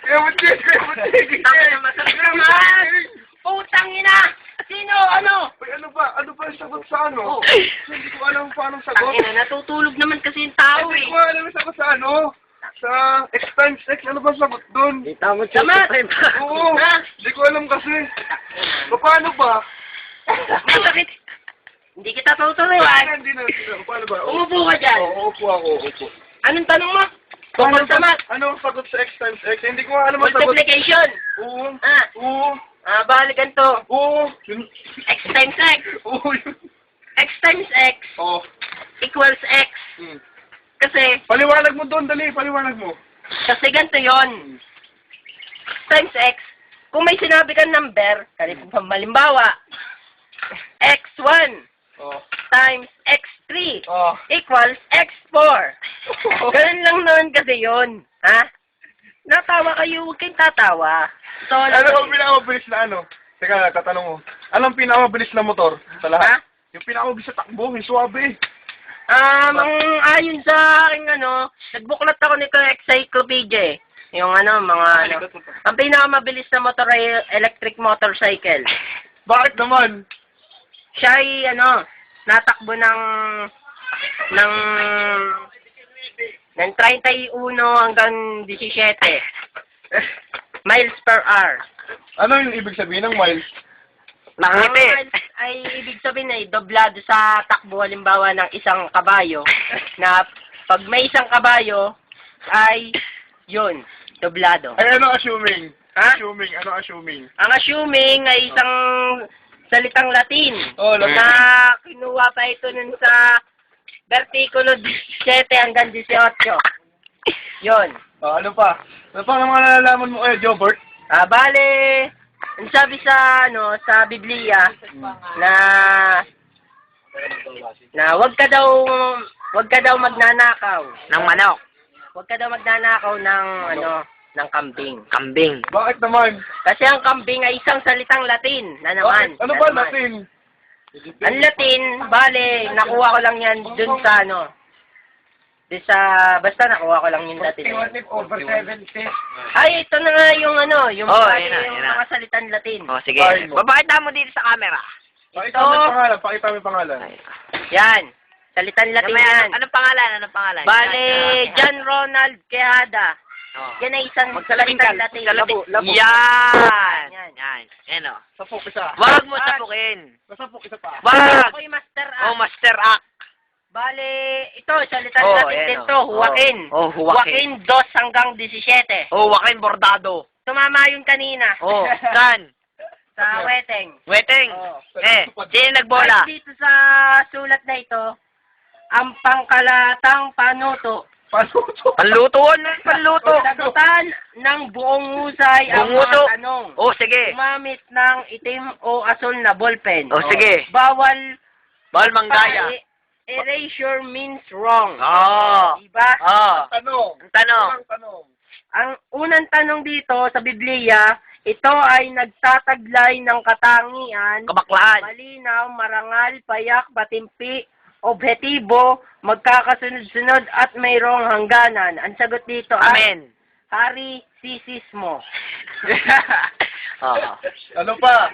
Tangina, masarap naman! Putang ina! Sino? Ano? Uy, ano ba? Ano ba yung sagot sa ano? Oh. Hindi ko alam paano sagot. Tangina, natutulog naman kasi yung tao Hindi eh. ko alam yung sagot sa ano? Sa X times X, ano ba sagot doon? Samat! Oo, Ha? hindi ko alam kasi. Paano ba? Masakit! Hindi kita tuturuan. Hindi na. Paano ba? Umupo ka dyan. Oo, upo ako, upo. Anong tanong mo? Paano Tungkol sa ba? math. Ano ang sagot sa X times X? Hindi ko alam ang sagot. Multiplication. Oo. Ah, Oo. bali ganito. Oo. X times X. Oo. X times X Oo. equals X. Kasi, Paliwanag mo doon, dali. Paliwanag mo. kasi ganito yun. X times X. Kung may sinabi kang number, halimbawa, X1 Oo. times X3 Oo. equals X4. Ganun lang noon kasi yun. Ha? Natawa kayo, huwag kayong tatawa. So, Ano ang pinakamabilis na ano? Teka, tatanong mo. Anong pinakamabilis na motor sa ha? lahat? Yung pinakamabilis sa takbo, yung suwabe. Ang ayon sa aking nagbuklat ako nito encyclopedia eh. Yung mga ang pinakamabilis na motor ay electric motorcycle. Bakit naman? Siya ay natakbo ng 31 hanggang 17 miles per hour. Ano yung ibig sabihin ng miles? Ang miles ay ibig sabihin ay doblado sa takbo halimbawa ng isang kabayo na pag may isang kabayo ay yun, doblado. Ay, ano assuming? Ha? Assuming, ano assuming? Ang assuming ay isang salitang Latin Oh, Latin. na kinuha pa ito nun sa versikulo 17 hanggang 18. Yun. Ano pa? Ano pa ang mga nalalaman mo, Jobert? Bale, ang sabi sa sa Biblia na wag ka daw magnanakaw ng manok. Wag ka daw magnanakaw ng ng kambing. Kambing. Bakit naman? Kasi ang kambing ay isang salitang Latin na naman. Bakit? Ano na ba naman. Latin? Ang Latin, bale, nakuha ko lang yan dun sa basta nakuha ko lang yung Latin. Over 70. Ay, ito na nga yung yung ayun na, yung ayun na. mga salitang Latin. Oh, sige. Fine mo. Papakita mo dito sa camera. Pakita mo yung pangalan, pakita mo yung pangalan. Yan. Salitang Latin yan. Anong pangalan? Anong pangalan? Bale, John Ronald Quijada. Oh. Yan ay isang salitang Latin. Labo. Yan. Yan. Yan. Yan o. Sapok isa. Wag mo sapukin. Masapok isa pa. Wag. Ako'y master Oh, act. Master Act. Bale, ito, salitang Oh, Latin ayan, din oh. to, huwakin. Oh, huwakin. Huwakin 2 hanggang 17. Oh, Joaquin Bordado. Tumama yun kanina. Oh, saan? Sa weteng. Weteng. Oh. Sino nagbola? Ay, dito sa sulat na ito, ang pangkalatang panuto. Panuto. Panluto? Ano yung panluto? Sagutan ng buong husay ang Bunguto. mga tanong. Oh, sige. Gumamit ng itim o asul na ballpen. Oh, sige. Bawal Bawal manggaya. erasure means wrong. Oh. Diba? Oh. Tanong. Ang tanong. Ang tanong. Ang unang tanong dito sa Biblia, ito ay nagtataglay ng katangian, Kabaklaan. malinaw, marangal, payak, patimpi, objetibo, magkakasunod-sunod at mayroong hangganan. Ang sagot dito ay Amen. Hari Sisismo. Oh. Ano pa?